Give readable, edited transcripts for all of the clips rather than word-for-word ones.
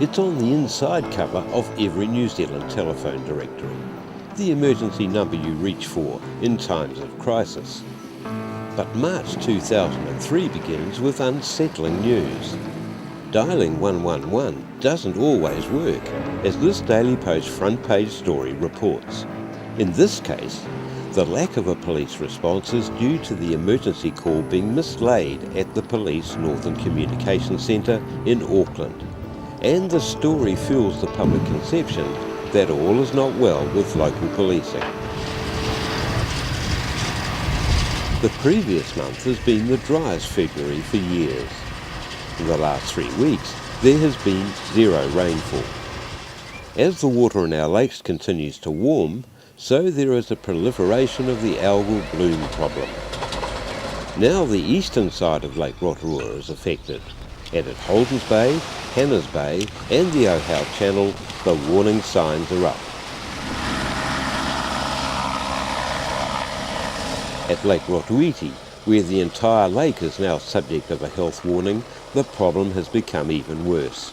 It's on the inside cover of every New Zealand telephone directory, the emergency number you reach for in times of crisis. But March 2003 begins with unsettling news. Dialing 111 doesn't always work, as this Daily Post front page story reports. In this case, the lack of a police response is due to the emergency call being mislaid at the Police Northern Communications Centre in Auckland. And the story fuels the public conception that all is not well with local policing. The previous month has been the driest February for years. In the last 3 weeks, there has been zero rainfall. As the water in our lakes continues to warm, so there is a proliferation of the algal bloom problem. Now the eastern side of Lake Rotorua is affected, and at Holden's Bay, Hannah's Bay and the Ohau Channel, the warning signs are up. At Lake Rotorua, where the entire lake is now subject of a health warning, the problem has become even worse.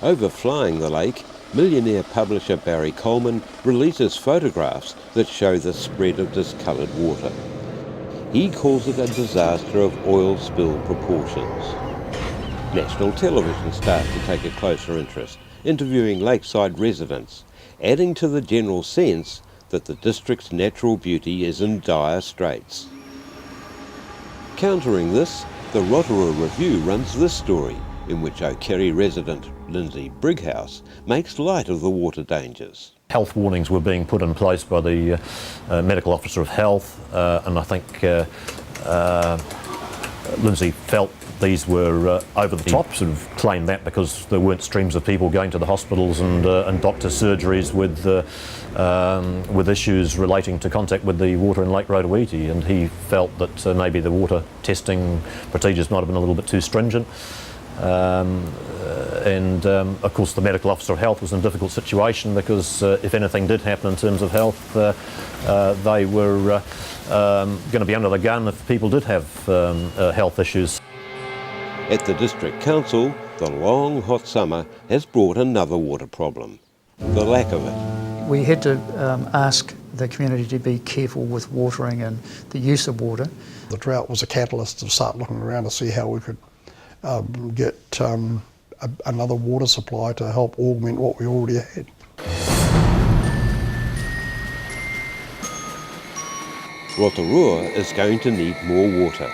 Overflying the lake, millionaire publisher Barry Coleman releases photographs that show the spread of discoloured water. He calls it a disaster of oil spill proportions. National television starts to take a closer interest, interviewing lakeside residents, adding to the general sense that the district's natural beauty is in dire straits. Countering this, the Rotorua Review runs this story, in which O'Kerry resident Lindsay Brighouse makes light of the water dangers. Health warnings were being put in place by the Medical Officer of Health, and I think Lindsay felt these were over the top, sort of claimed that because there weren't streams of people going to the hospitals and doctor surgeries with issues relating to contact with the water in Lake Rotorua, and he felt that maybe the water testing procedures might have been a little bit too stringent. Of course the Medical Officer of Health was in a difficult situation because if anything did happen in terms of health, they were going to be under the gun if people did have health issues. At the District Council, the long hot summer has brought another water problem, the lack of it. We had to ask the community to be careful with watering and the use of water. The drought was a catalyst to start looking around to see how we could get another water supply to help augment what we already had. Rotorua is going to need more water,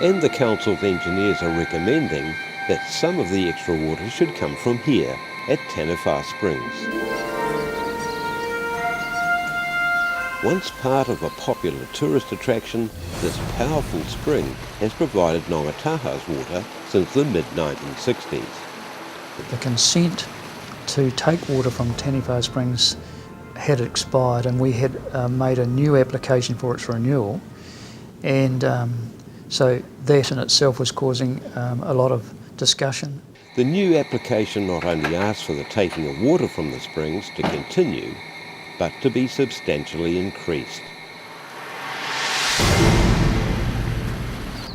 and the council's engineers are recommending that some of the extra water should come from here at Taniwha Springs. Once part of a popular tourist attraction, this powerful spring has provided Nongataha's water since the mid-1960s. The consent to take water from Taniwha Springs had expired, and we had made a new application for its renewal, and so that in itself was causing a lot of discussion. The new application not only asks for the taking of water from the springs to continue, but to be substantially increased.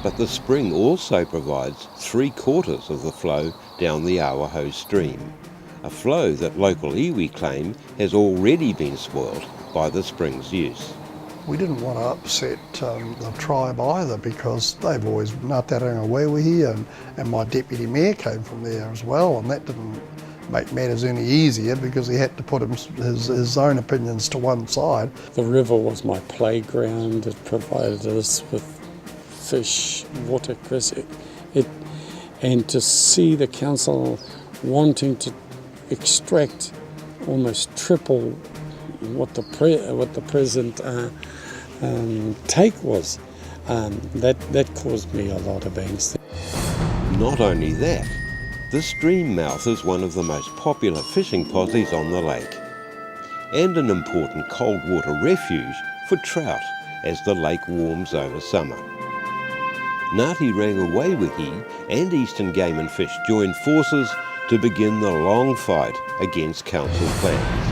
But the spring also provides 3/4 of the flow down the Awaho stream, a flow that local iwi claim has already been spoilt by the spring's use. We didn't want to upset the tribe either, because they've always Ngātauranga Wewehi, and my deputy mayor came from there as well, and that didn't make matters any easier because he had to put his own opinions to one side. The river was my playground. It provided us with fish, water, and to see the council wanting to extract almost triple what the present take was, that caused me a lot of angst. Not only that, the stream mouth is one of the most popular fishing posies on the lake, and an important cold water refuge for trout as the lake warms over summer. Ngāti Rangiwewehi and Eastern Game and Fish joined forces to begin the long fight against council plans.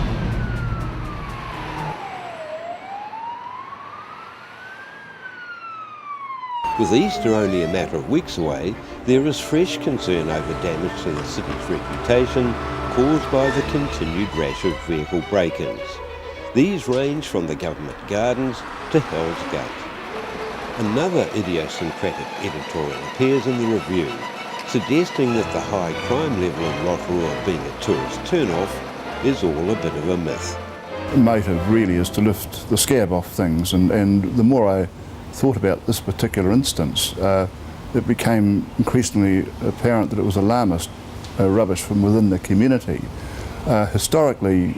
With Easter only a matter of weeks away, there is fresh concern over damage to the city's reputation caused by the continued rash of vehicle break-ins. These range from the government gardens to Hell's Gate. Another idiosyncratic editorial appears in the review, suggesting that the high crime level in Rotorua being a tourist turn-off is all a bit of a myth. The motive really is to lift the scab off things, and the more I thought about this particular instance, it became increasingly apparent that it was alarmist rubbish from within the community. Historically,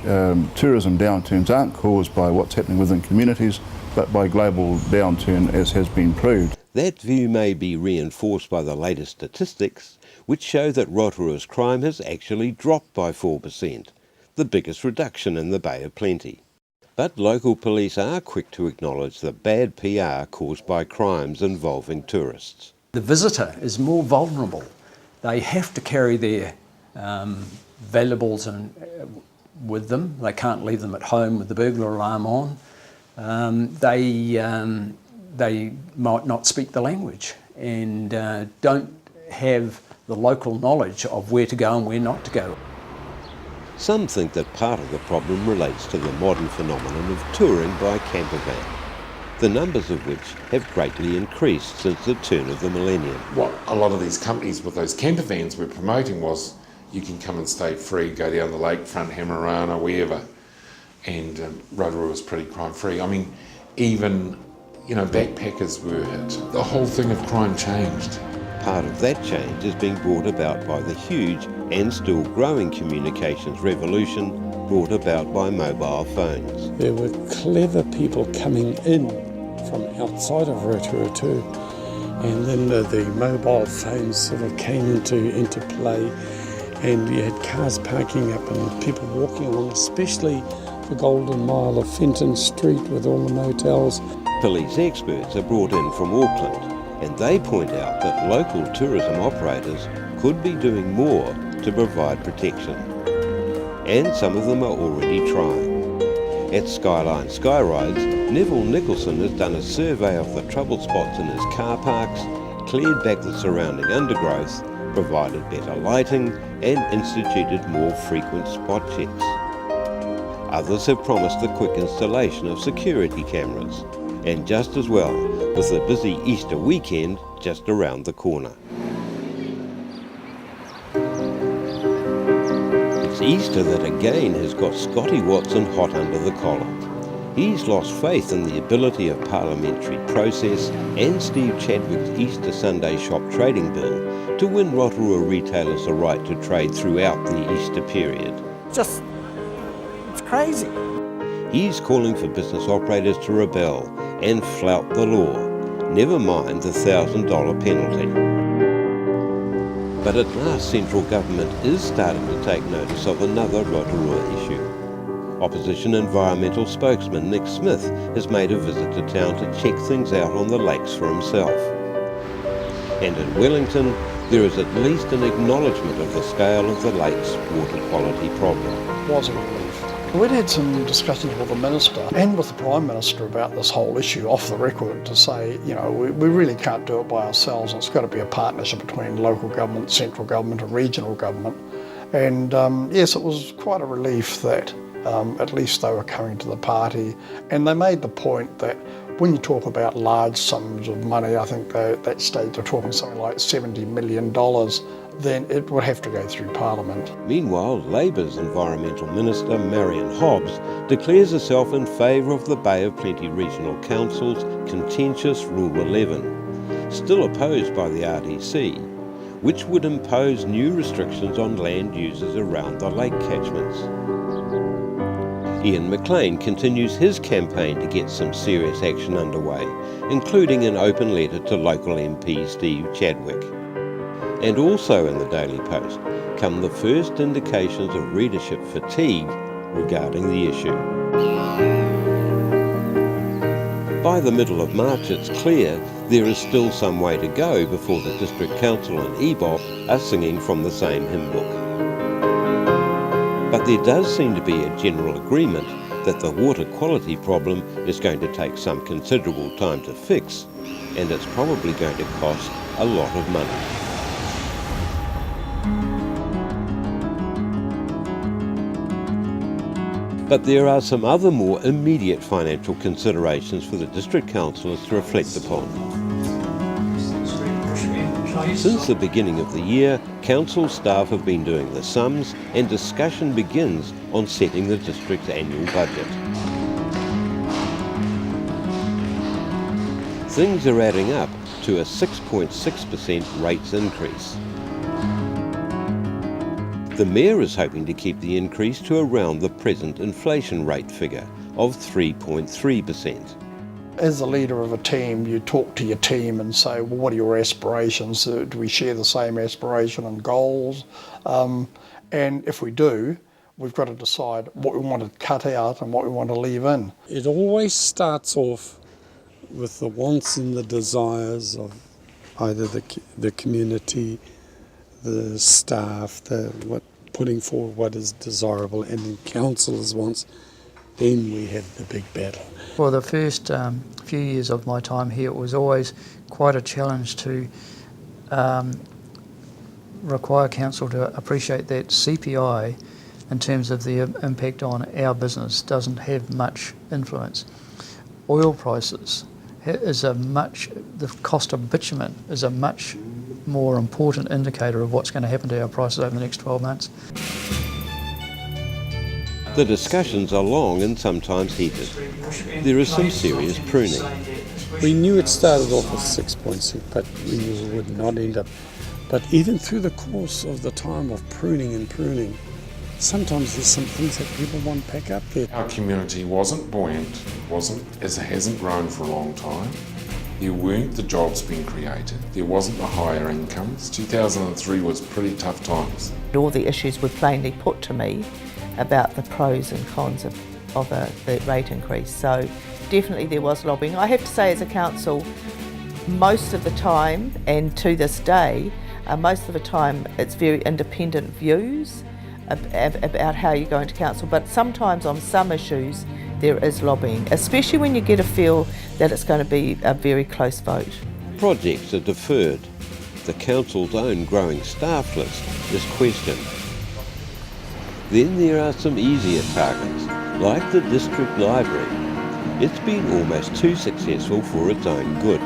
tourism downturns aren't caused by what's happening within communities, but by global downturn, as has been proved. That view may be reinforced by the latest statistics, which show that Rotorua's crime has actually dropped by 4%, the biggest reduction in the Bay of Plenty. But local police are quick to acknowledge the bad PR caused by crimes involving tourists. The visitor is more vulnerable. They have to carry their valuables with them. They can't leave them at home with the burglar alarm on. They might not speak the language and don't have the local knowledge of where to go and where not to go. Some think that part of the problem relates to the modern phenomenon of touring by camper van, the numbers of which have greatly increased since the turn of the millennium. What a lot of these companies with those camper vans were promoting was you can come and stay free, go down the lakefront, Hamarana, wherever, and Rotorua was pretty crime free. I mean, even backpackers were hit. The whole thing of crime changed. Part of that change is being brought about by the huge and still growing communications revolution brought about by mobile phones. There were clever people coming in from outside of Rotorua too, and then the mobile phones sort of came into play, and you had cars parking up and people walking along, especially the Golden Mile of Fenton Street with all the motels. Police experts are brought in from Auckland, and they point out that local tourism operators could be doing more to provide protection. And some of them are already trying. At Skyline Skyrides, Neville Nicholson has done a survey of the trouble spots in his car parks, cleared back the surrounding undergrowth, provided better lighting, and instituted more frequent spot checks. Others have promised the quick installation of security cameras, and just as well, with the busy Easter weekend just around the corner. It's Easter that again has got Scotty Watson hot under the collar. He's lost faith in the ability of parliamentary process and Steve Chadwick's Easter Sunday shop trading bill to win Rotorua retailers the right to trade throughout the Easter period. It's crazy. He's calling for business operators to rebel and flout the law, never mind the $1,000 penalty. But at last, central government is starting to take notice of another Rotorua issue. Opposition environmental spokesman Nick Smith has made a visit to town to check things out on the lakes for himself. And in Wellington, there is at least an acknowledgement of the scale of the lake's water quality problem. It was a relief. We'd had some discussions with the Minister and with the Prime Minister about this whole issue off the record to say, we really can't do it by ourselves. It's got to be a partnership between local government, central government and regional government. And yes, it was quite a relief that at least they were coming to the party. And they made the point that when you talk about large sums of money, I think at that stage they're talking something like $70 million, then it would have to go through Parliament. Meanwhile, Labour's Environmental Minister Marion Hobbs declares herself in favour of the Bay of Plenty Regional Council's contentious Rule 11, still opposed by the RDC, which would impose new restrictions on land users around the lake catchments. Ian McLean continues his campaign to get some serious action underway, including an open letter to local MP Steve Chadwick. And also in the Daily Post come the first indications of readership fatigue regarding the issue. By the middle of March, it's clear there is still some way to go before the District Council and EBOP are singing from the same hymn book. But there does seem to be a general agreement that the water quality problem is going to take some considerable time to fix and it's probably going to cost a lot of money. But there are some other more immediate financial considerations for the district councillors to reflect upon. Since the beginning of the year, council staff have been doing the sums and discussion begins on setting the district's annual budget. Things are adding up to a 6.6% rates increase. The Mayor is hoping to keep the increase to around the present inflation rate figure of 3.3%. As the leader of a team, you talk to your team and say, well, what are your aspirations? Do we share the same aspiration and goals? And if we do, we've got to decide what we want to cut out and what we want to leave in. It always starts off with the wants and the desires of either the community, the staff, putting forward what is desirable, and then councillors' wants. Then we have the big battle. For the first few years of my time here, it was always quite a challenge to require council to appreciate that CPI, in terms of the impact on our business, doesn't have much influence. Oil prices the cost of bitumen is a much more important indicator of what's going to happen to our prices over the next 12 months. The discussions are long and sometimes heated. There is some serious pruning. We knew it started off with 6.6, but we knew it would not end up. But even through the course of the time of pruning, sometimes there's some things that people want back up there. Our community wasn't buoyant, it hasn't grown for a long time. There weren't the jobs being created. There wasn't the higher incomes. 2003 was pretty tough times. All the issues were plainly put to me about the pros and cons of the rate increase. So definitely there was lobbying. I have to say, as a council, most of the time, and to this day, most of the time it's very independent views about how you're going to council, but sometimes on some issues there is lobbying, especially when you get a feel that it's going to be a very close vote. Projects are deferred. The council's own growing staff list is questioned. Then there are some easier targets, like the district library. It's been almost too successful for its own good.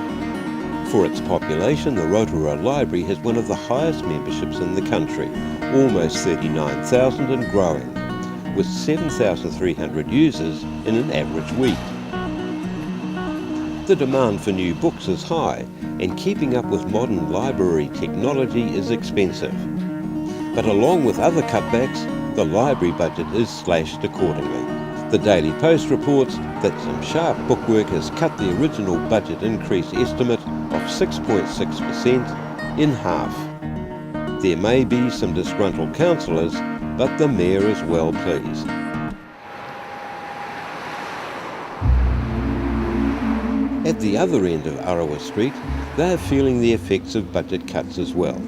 For its population, the Rotorua Library has one of the highest memberships in the country, almost 39,000 and growing, with 7,300 users in an average week. The demand for new books is high, and keeping up with modern library technology is expensive. But along with other cutbacks, the library budget is slashed accordingly. The Daily Post reports that some sharp bookwork has cut the original budget increase estimate of 6.6% in half. There may be some disgruntled councillors, but the Mayor is well pleased. At the other end of Arawa Street, they are feeling the effects of budget cuts as well.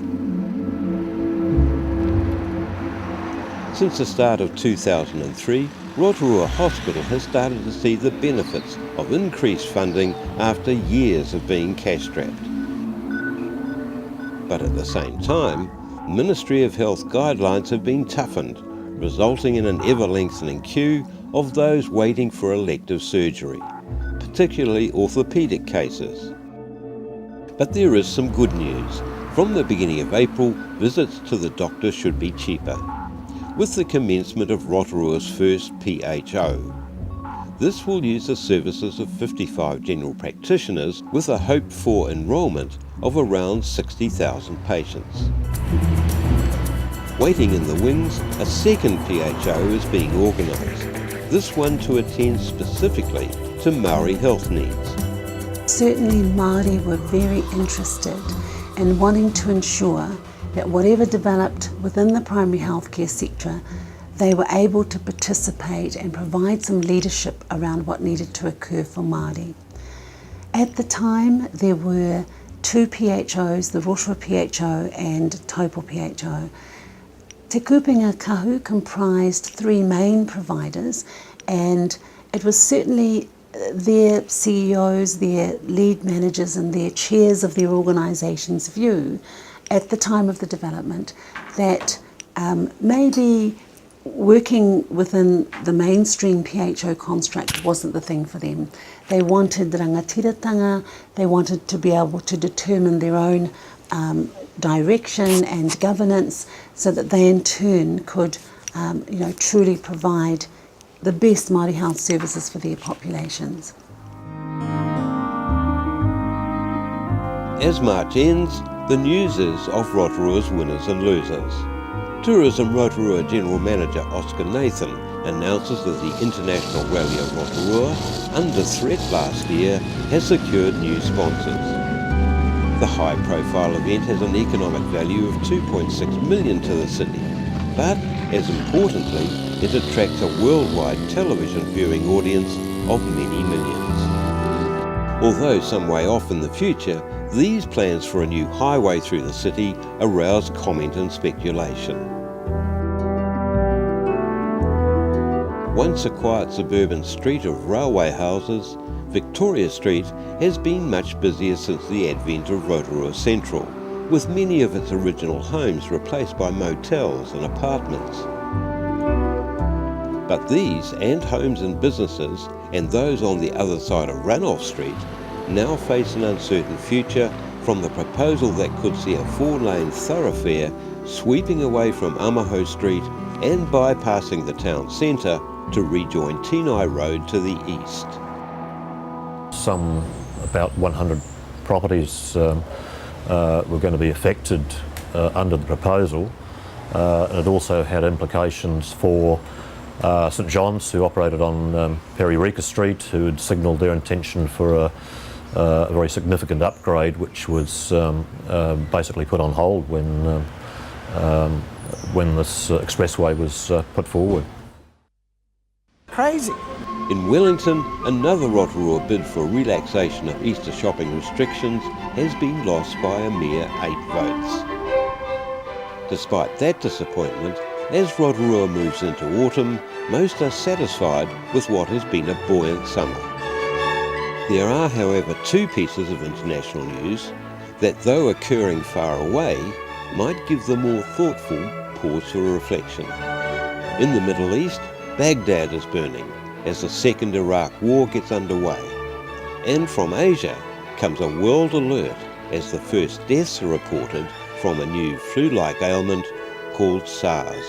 Since the start of 2003, Rotorua Hospital has started to see the benefits of increased funding after years of being cash-strapped. But at the same time, Ministry of Health guidelines have been toughened, resulting in an ever-lengthening queue of those waiting for elective surgery, particularly orthopaedic cases. But there is some good news. From the beginning of April, visits to the doctor should be cheaper, with the commencement of Rotorua's first PHO. This will use the services of 55 general practitioners with a hoped-for enrolment of around 60,000 patients. Waiting in the wings, a second PHO is being organised, this one to attend specifically to Maori health needs. Certainly Māori were very interested in wanting to ensure that whatever developed within the primary healthcare sector, they were able to participate and provide some leadership around what needed to occur for Māori. At the time, there were two PHOs, the Rotorua PHO and Taupo PHO. Te Kupenga Kahu comprised three main providers, and it was certainly their CEOs, their lead managers and their chairs of their organisation's view at the time of the development that maybe working within the mainstream PHO construct wasn't the thing for them. They wanted rangatiratanga, they wanted to be able to determine their own direction and governance so that they in turn could truly provide the best Māori health services for their populations. As March ends, the news is of Rotorua's winners and losers. Tourism Rotorua General Manager Oscar Nathan announces that the International Rally of Rotorua, under threat last year, has secured new sponsors. The high-profile event has an economic value of $2.6 million to the city, but, as importantly, it attracts a worldwide television viewing audience of many millions. Although some way off in the future, these plans for a new highway through the city arouse comment and speculation. Once a quiet suburban street of railway houses, Victoria Street has been much busier since the advent of Rotorua Central, with many of its original homes replaced by motels and apartments. But these, and homes and businesses, and those on the other side of Runoff Street, now face an uncertain future from the proposal that could see a 4-lane thoroughfare sweeping away from Amaho Street and bypassing the town centre to rejoin Tinai Road to the east. Some about 100 properties were going to be affected under the proposal. And it also had implications for St John's, who operated on Peririka Street, who had signalled their intention for a very significant upgrade, which was basically put on hold when this expressway was put forward. Crazy. In Wellington, another Rotorua bid for relaxation of Easter shopping restrictions has been lost by a mere 8 votes. Despite that disappointment, as Rotorua moves into autumn, most are satisfied with what has been a buoyant summer. There are, however, 2 pieces of international news that, though occurring far away, might give the more thoughtful pause for reflection. In the Middle East, Baghdad is burning as the Second Iraq War gets underway. And from Asia comes a world alert as the first deaths are reported from a new flu-like ailment called SARS.